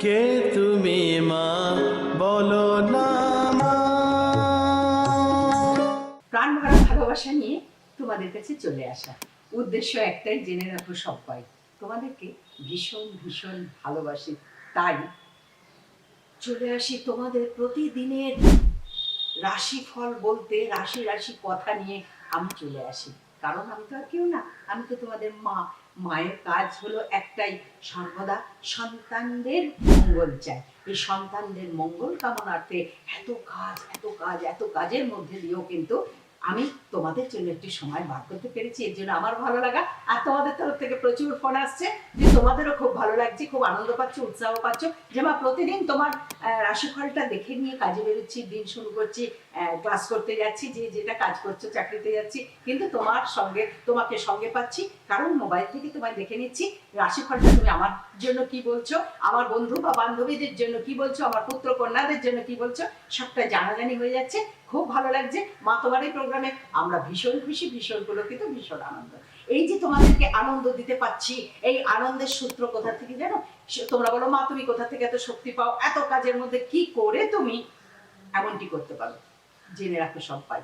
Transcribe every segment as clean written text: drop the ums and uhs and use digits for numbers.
কে তুমি মা বলো না মা। প্রাণ ভরা ভালোবাসা নিয়ে তোমাদের কাছে চলে আসা, উদ্দেশ্য একটাই, জেনে রাখো সবাই তোমাদেরকে ভীষণ ভীষণ ভালোবাসি। তাই চলে আসি তোমাদের প্রতিদিনের রাশিফল বলতে, রাশি রাশি কথা নিয়ে আমি চলে আসি। কারণ আমি তো আর কেউ না, আমি তো তোমাদের মা। মায়ের কাজ হলো একটাই, সর্বদা সন্তানদের মঙ্গল চায়। এই সন্তানদের মঙ্গল কামনার্থে এত কাজ এত কাজ এত কাজের মধ্যে দিয়েও কিন্তু আমি তোমাদের জন্য একটি সময় বার করতে পেরেছি। এর জন্য আমার ভালো লাগা। আর তোমাদের তরফ থেকে প্রচুর ফোন আসছে যে তোমাদেরও খুব ভালো লাগছে, খুব আনন্দ পাচ্ছ, উৎসাহ পাচ্ছ যে মা প্রতিদিন তোমার রাশিফলটা দেখে নিয়ে কাজে বেরোচ্ছি, দিন শুরু করছি, ক্লাস করতে যাচ্ছি, যে যেটা কাজ করছো, চাকরিতে যাচ্ছি, কিন্তু তোমাকে সঙ্গে পাচ্ছি। কারণ মোবাইল থেকে তোমায় দেখে নিচ্ছি রাশিফলটা তুমি আমার জন্য কি বলছো, আমার বন্ধু বা বান্ধবীদের জন্য কি বলছো, আমার পুত্র কন্যাদের জন্য কি বলছো, সবটা জানাজানি হয়ে যাচ্ছে। খুব ভালো লাগছে মা তোমার এই প্রোগ্রামে। আমরা ভীষণ খুশি, ভীষণ পুলকিত, ভীষণ আনন্দ। এই যে তোমাদেরকে আনন্দ দিতে পাচ্ছি, এই আনন্দের সূত্র কোথা থেকে জানো? তোমরা বলো মা তুমি কোথা থেকে এত শক্তি পাও, এত কাজের মধ্যে কি করে তুমি এমনটি করতে পারো? জেনে রাখো সবাই,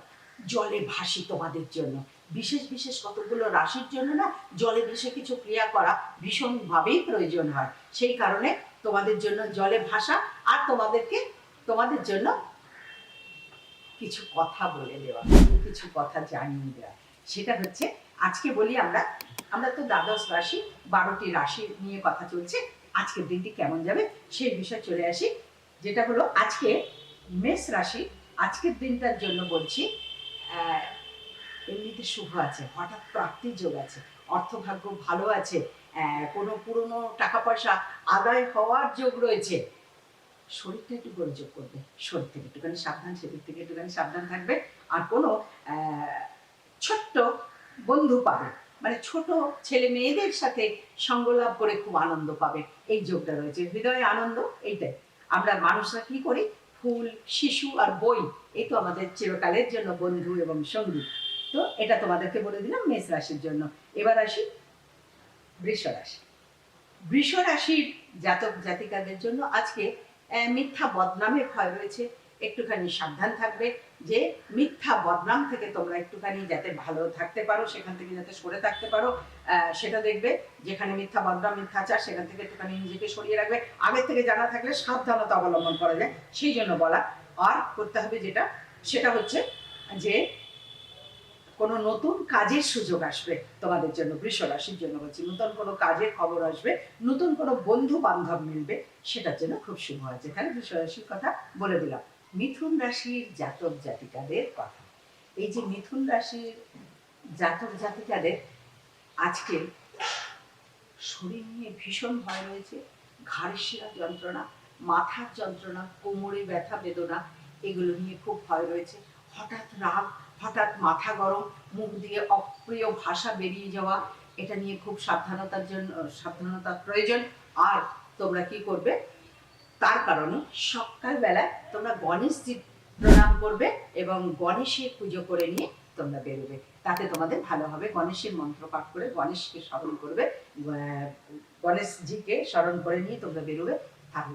জলে ভাসি তোমাদের জন্য। বিশেষ বিশেষ কতগুলো রাশির জন্য না জলে ভেসে কিছু ক্রিয়া করা ভীষণভাবেই প্রয়োজন হয়। সেই কারণে তোমাদের জন্য জলে ভাসা, আর তোমাদের জন্য কিছু কথা বলে দেওয়া, কিছু কথা জানিয়ে দেওয়া। সেটা হচ্ছে, আজকে বলি আমরা তো দ্বাদশ রাশি, 12টি রাশি নিয়ে কথা চলছে। আজকের দিনটি কেমন যাবে সেই বিষয়ে চলে আসি। যেটা হলো আজকে মেষ রাশি, আজকের দিনটার জন্য বলছি এমনিতে শুভ আছে, হঠাৎ প্রাপ্তির যোগ আছে, অর্থভাগ্য ভালো আছে, কোনো পুরনো টাকা পয়সা আদায় হওয়ার যোগ রয়েছে। শরীরটা একটু গোলযোগ করবে, শরীর থেকে একটুখানি সাবধান, সেদিক থেকে একটুখানি সাবধান থাকবে। আর কোনো ছোট্ট বন্ধু পাবে, মানে ছোট ছেলে মেয়েদের সাথে সঙ্গ লাভ করে খুব আনন্দ পাবে, এই যোগটা রয়েছে। হৃদয়ে আনন্দ, এইটাই। আমরা মানুষরা কি করি? ফুল, শিশু আর বই, এই তো আমাদের চিরকালের জন্য বন্ধু এবং সঙ্গী। তো এটা তোমাদেরকে বলে দিলাম মেষ রাশির জন্য। এবার আসি বৃষ রাশি। বৃষ রাশির জাতক জাতিকাদের জন্য আজকে মিথ্যা বদনামের ভয় রয়েছে, একটুখানি সাবধান থাকবে। যে মিথ্যা বদনাম থেকে তোমরা একটুখানি যাতে ভালো থাকতে পারো, সেখান থেকে যাতে সরে থাকতে পারো, সেটা দেখবে। যেখানে মিথ্যা বদনাম, মিথ্যাচার, সেখান থেকে একটুখানি নিজেকে সরিয়ে রাখবে। আগের থেকে জানা থাকলে সাবধানতা অবলম্বন করা যায়, সেই জন্য বলা। আর করতে হবে যেটা, সেটা হচ্ছে যে কোনো নতুন কাজের সুযোগ আসবে তোমাদের জন্য, বৃষ রাশির জন্য বলছি। নতুন কোনো কাজের খবর আসবে, নতুন কোনো বন্ধু বান্ধব মিলবে, সেটার জন্য খুব শুভ আছে। এখানে বৃষ রাশির কথা বলে দিলাম। মিথুন রাশির জাতক জাতিকাদের কথা। এই যে মিথুন রাশির জাতক জাতিকাদের আজকে শরীর নিয়ে ভীষণ ভয় রয়েছে। ঘাড়ের শিরা যন্ত্রণা, মাথার যন্ত্রণা, কোমরে ব্যথা বেদনা, এগুলো নিয়ে খুব ভয় রয়েছে। হঠাৎ রাগ, হঠাৎ মাথা গরম, মুখ দিয়ে অপ্রিয় ভাষা বেরিয়ে যাওয়া, এটা নিয়ে খুব সাবধানতার প্রয়োজন। আর তোমরা কি করবে? তার কারণে সকালবেলা তোমরা গণেশজির প্রণাম করবে এবং গণেশের পুজো করে নিয়ে তোমরা বেরোবে, তাতে তোমাদের ভালো হবে। গণেশের মন্ত্র পাঠ করে গণেশকে স্মরণ করবে, গণেশজিকে স্মরণ করে নিয়ে তোমরা বেরোবে,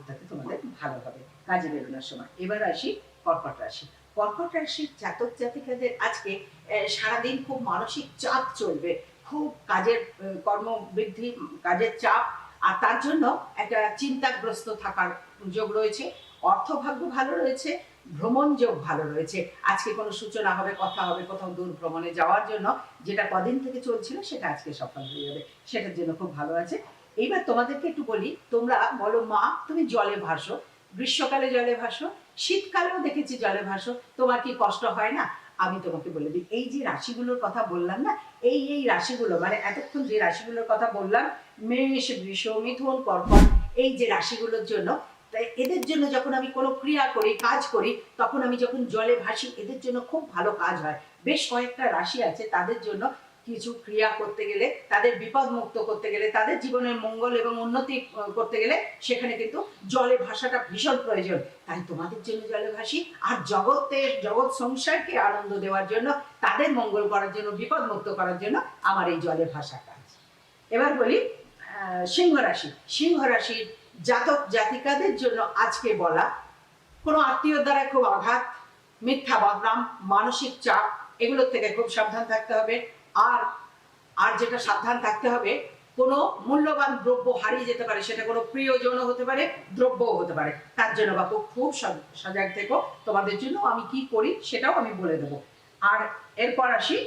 তাতে তোমাদের ভালো হবে কাজে বেরোনোর সময়। এবার আসি কর্কট রাশি। কর্কট রাশির জাতক জাতিকাদের আজকে সারাদিন খুব মানসিক চাপ চলবে, খুব কাজের কর্মবৃদ্ধি, কাজের চাপ, আর তার জন্য একটা চিন্তাগ্রস্ত থাকার যোগ রয়েছে। অর্থভাগ্য ভালো রয়েছে, ভ্রমণ যোগ ভালো রয়েছে। আজকে কোনো সূচনা হবে, কথা হবে কোথাও দূর ভ্রমণে যাওয়ার জন্য, যেটা কদিন থেকে চলছিল সেটা আজকে সফল হয়ে যাবে, সেটার জন্য খুব ভালো আছে। এইবার তোমাদেরকে একটু বলি, তোমরা বলো মা তুমি জলে ভাসো, গ্রীষ্মকালে জলে ভাসো, শীতকালেও দেখেছি জলে ভাসো, তোমার কি কষ্ট হয় না? আমি তোমাকে বলে দিই, এই যে রাশিগুলোর কথা বললাম না, এই রাশিগুলো, মানে এতক্ষণ যে রাশিগুলোর কথা বললাম, মেষ, বৃষ, মিথুন, কর্কট, এই যে রাশিগুলোর জন্য, তাই এদের জন্য যখন আমি কোনো ক্রিয়া করি, কাজ করি, তখন আমি যখন জলে ভাসি, এদের জন্য খুব ভালো কাজ হয়। বেশ কয়েকটা রাশি আছে তাদের জন্য কিছু ক্রিয়া করতে গেলে, তাদের বিপদ মুক্ত করতে গেলে, তাদের জীবনের মঙ্গল এবং উন্নতি করতে গেলে সেখানে কিন্তু জলে ভাসাটা ভীষণ প্রয়োজন। তাই তোমাদের জন্য জলে ভাসি, আর জগৎ সংসারকে আনন্দ দেওয়ার জন্য, তাদের মঙ্গল করার জন্য, বিপদ মুক্ত করার জন্য আমার এই জলে ভাসা কাজ। এবার বলি সিংহ রাশি। সিংহ রাশির জাতক জাতিকাদের জন্য আজকে বলা, কোনো আত্মীয় দ্বারা খুব আঘাত, মিথ্যা বদনাম, মানসিক চাপ, এগুলোর থেকে খুব সাবধান থাকতে হবে। আর আর যেটা সাবধান থাকতে হবে, কোনো মূল্যবান দ্রব্য হারিয়ে যেতে পারে, সেটা কোনো প্রিয়জনও হতে পারে, দ্রব্যও হতে পারে। তার জন্য বাপু খুব সজাগ থেকো। তোমাদের জন্য আমি কি করি সেটাও আমি বলে দেবো। আর এরপর আসি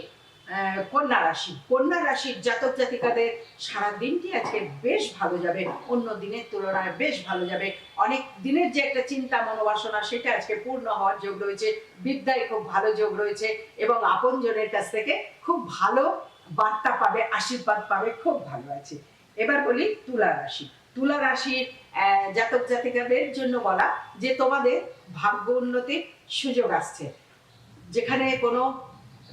কন্যা রাশি। কন্যা রাশির জাতক জাতিকাদের সারা দিনটি আজকে বেশ ভালো যাবে, অন্য দিনের তুলনায় বেশ ভালো যাবে। অনেক দিনের যে একটা চিন্তা মনোবাসনা, সেটা আজকে পূর্ণ হওয়ার যোগ রয়েছে। বিদ্যায় খুব ভালো যোগ রয়েছে এবং আপনজনের কাছ থেকে খুব ভালো বার্তা পাবে, আশীর্বাদ পাবে, খুব ভালো আছে। এবার বলি তুলা রাশি। তুলা রাশির জাতক জাতিকাদের জন্য বলা যে তোমাদের ভাগ্য উন্নতির সুযোগ আসছে। যেখানে কোনো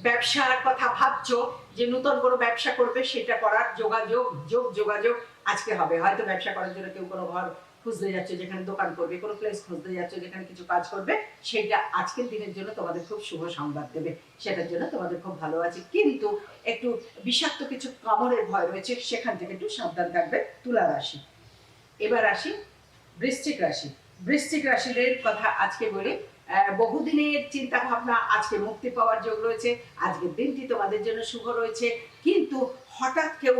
ব্যবসার কথা ভাবছো, যে নতুন কোনো ব্যবসা করবে, সেটা করার যোগাযোগ আজকে হবে। হয়তো ব্যবসা করার জন্য কেউ কোনো ঘর খুঁজতে যাচ্ছে, যেখানে দোকান করবে, কোনো প্লেস খুঁজতে যাচ্ছে যেখানে কিছু কাজ করবে, সেইটা আজকের দিনের জন্য তোমাদের খুব শুভ সংবাদ দেবে। সেটার জন্য তোমাদের খুব ভালো আছে, কিন্তু একটু বিষাক্ত কিছু কামড়ের ভয় রয়েছে, সেখান থেকে একটু সাবধান থাকবে তুলা রাশি। এবার আসি বৃশ্চিক রাশি। বৃশ্চিক রাশিদের কথা আজকে বলি। বহুদিনের চিন্তা ভাবনা আজকে মুক্তি পাওয়ার যোগ রয়েছে। আজকের দিনটি তোমাদের জন্য শুভ রয়েছে, কিন্তু হঠাৎ কেউ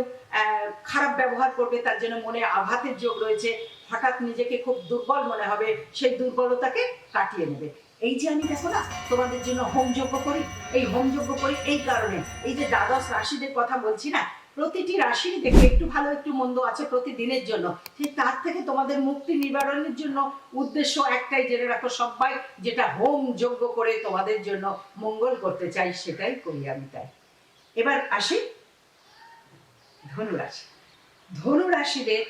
খারাপ ব্যবহার করবে, তার জন্য মনে আঘাতের যোগ রয়েছে। হঠাৎ নিজেকে খুব দুর্বল মনে হবে, সেই দুর্বলতাকে কাটিয়ে নেবে। এই যে আমি দেখো না তোমাদের জন্য হোমযজ্ঞ করি, এই হোমযজ্ঞ করি এই কারণে, এই যে দ্বাদশ রাশিদের কথা বলছি না, প্রতিটি রাশির দেখে একটু ভালো একটু মন্দ আছে প্রতিদিনের জন্য। ঠিক তার থেকে তোমাদের মুক্তি নিবারণের জন্য উদ্দেশ্য একটাই, জেনে রাখো সবাই, যেটা হোম যজ্ঞ করে তোমাদের জন্য মঙ্গল করতে চাই, সেটাই করি আমি। তাই এবার আসি ধনুরাশি। ধনুরাশিদের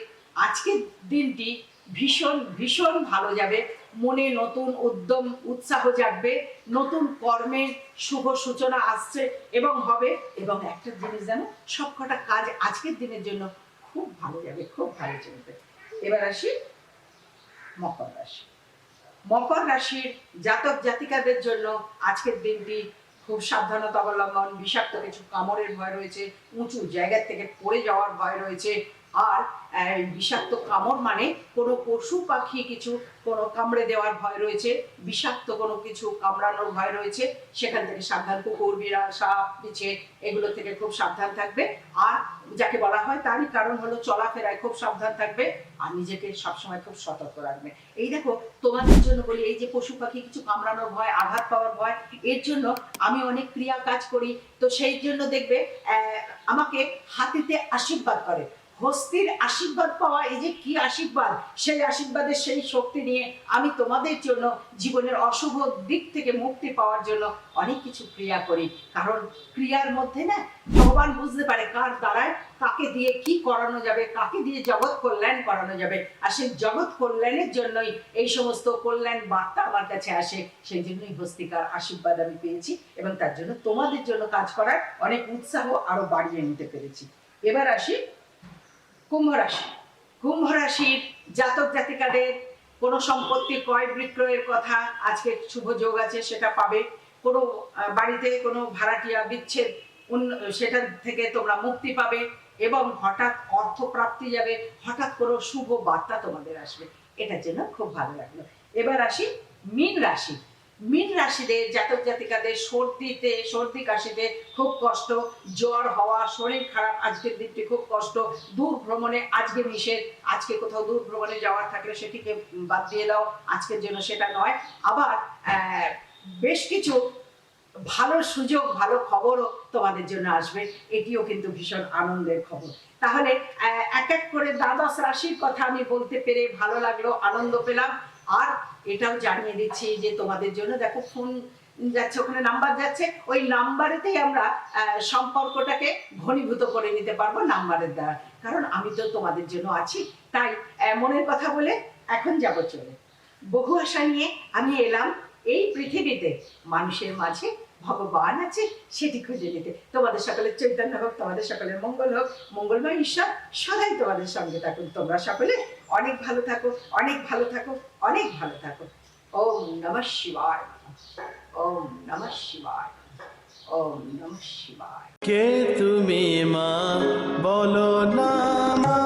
আজকের দিনটি ভীষণ ভীষণ ভালো যাবে। মনে নতুন উদ্যম উৎসাহ জাগবে, নতুন কর্মের শুভ সূচনা আসছে এবং হবে। এবং একটা জিনিস জানো, সবকটা কাজ আজকের দিনের জন্য খুব ভালো যাবে, খুব ভালো চলবে। এবার আসি মকর রাশি। মকর রাশির জাতক জাতিকাদের জন্য আজকের দিনটি খুব সাবধানতা অবলম্বন, বিষাক্ত কিছু কামড়ের ভয় রয়েছে, উঁচু জায়গা থেকে পড়ে যাওয়ার ভয় রয়েছে। আর বিষাক্ত কামড় মানে কোনো পশু পাখি কিছু কোনো কামড়ে দেওয়ার ভয় রয়েছে, বিষাক্ত কোনো কিছু কামড়ানোর ভয় রয়েছে, সেখান থেকে সাবধান। কুকুর, বিড়াল, সাপ, বিছে, এগুলো থেকে খুব সাবধান থাকবে। আর যাকে বলা হয় তারই কারণ হলো চলাফেরায় খুব সাবধান থাকবে আর নিজেকে সবসময় খুব সতর্ক রাখবে। এই দেখো তোমাদের জন্য বলি, এই যে পশু পাখি কিছু কামড়ানোর ভয়, আঘাত পাওয়ার ভয়, এর জন্য আমি অনেক ক্রিয়া কাজ করি। তো সেই জন্য দেখবে আমাকে হাতিতে আশীর্বাদ করে। হস্তির আশীর্বাদ পাওয়া, এই যে কি আশীর্বাদ, সেই আশীর্বাদের সেই শক্তি নিয়ে আমি তোমাদের জন্য জীবনের অশুভ দিক থেকে মুক্তি পাওয়ার জন্য অনেক কিছু ক্রিয়া করি। কারণ ক্রিয়ার মধ্যে না ভগবান বুঝতে পারে কার দ্বারায় কাকে দিয়ে কি করানো যাবে, কাকে দিয়ে জগৎ কল্যাণ করানো যাবে। আর সেই জগৎ কল্যাণের জন্যই এই সমস্ত কল্যাণ বার্তা আমার কাছে আসে। সেই জন্যই হস্তিকার আশীর্বাদ আমি পেয়েছি এবং তার জন্য তোমাদের জন্য কাজ করার অনেক উৎসাহ আরো বাড়িয়ে নিতে পেরেছি। এবার আসি কুম্ভ রাশি। কুম্ভ রাশির জাতক জাতিকাদের কোনো সম্পত্তি ক্রয় বিক্রয়ের কথা আজকে শুভ যোগ আছে, সেটা পাবে। কোনো বাড়িতে কোনো ভাড়াটিয়া বিচ্ছেদ, সেটা থেকে তোমরা মুক্তি পাবে এবং হঠাৎ অর্থ প্রাপ্তি যাবে, হঠাৎ কোনো শুভ বার্তা তোমাদের আসবে। এটার জন্য খুব ভালো লাগলো। এবার আসি মীন রাশি। মীন রাশিদের জাতক জাতিকাদের সর্দি কাশিতে খুব কষ্ট, জ্বর হওয়া, শরীর খারাপ, আজকের দিনটি খুব কষ্ট। দূর ভ্রমণে আজকে নিষেধ, আজকে কোথাও দূর ভ্রমণে যাওয়ার থাকলে সেটিকে বাদ দিয়ে দাও, আজকের জন্য সেটা নয়। আবার বেশ কিছু ভালো সুযোগ, ভালো খবরও তোমাদের জন্য আসবে, এটিও কিন্তু ভীষণ আনন্দের খবর। তাহলে এক এক করে দ্বাদশ রাশির কথা আমি বলতে পেরে ভালো লাগলো, আনন্দ পেলাম। আর এটাও জানিয়ে দিচ্ছি যে তোমাদের জন্য দেখো ফোন যাচ্ছে, ওখানে নাম্বার যাচ্ছে, ওই নাম্বারেতেই আমরা সম্পর্কটাকে ঘনীভূত করে নিতে পারবো নাম্বারের দ্বারা। কারণ আমি তো তোমাদের জন্য আছি। তাই মনের কথা বলে এখন যাব চলে। বহু আশা নিয়ে আমি এলাম এই পৃথিবীতে, মানুষের মাঝে ভগবান আছে সেটি খুঁজে নিতে। তোমাদের সকলের চৈতন্য হোক, তোমাদের সকলের মঙ্গল হোক, মঙ্গলময় ঈশ্বর সদাই তোমাদের সঙ্গে থাকুন। তোমরা সকলে অনেক ভালো থাকো, অনেক ভালো থাকো, অনেক ভালো থাকো। ওম নমঃ শিবায়, ওম নমঃ শিবায়, ওম নমঃ শিবায়। কে তুমি মা, বলো না মা।